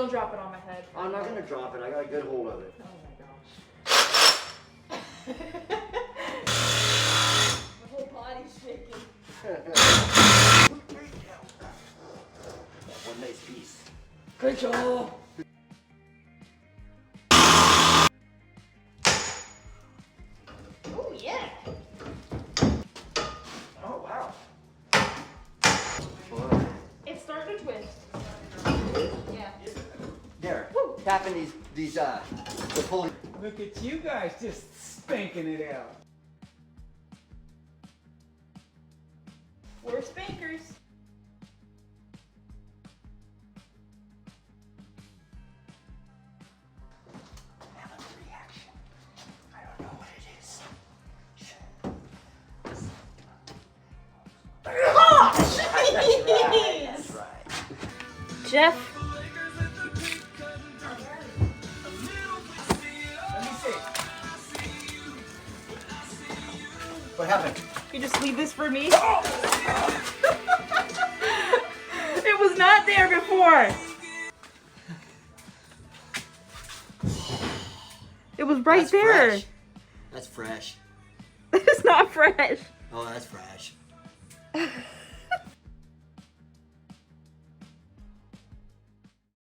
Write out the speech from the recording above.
Don't drop it on my head. I'm not gonna drop it. I got a good hold of it. Oh my gosh. My whole body's shaking. One nice piece. Good job. Oh yeah. Oh wow. It's starting to twist. Yeah. There. Woo. Tapping these the pulley. Look at you guys just spanking it out. We're spankers. Have a reaction. I don't know what it is. Oh, Jeez. That's right. Jeff. Let me see. What happened? You just leave this for me? It was not there before. It was right That's there. Fresh. That's fresh. It's not fresh. Oh, that's fresh.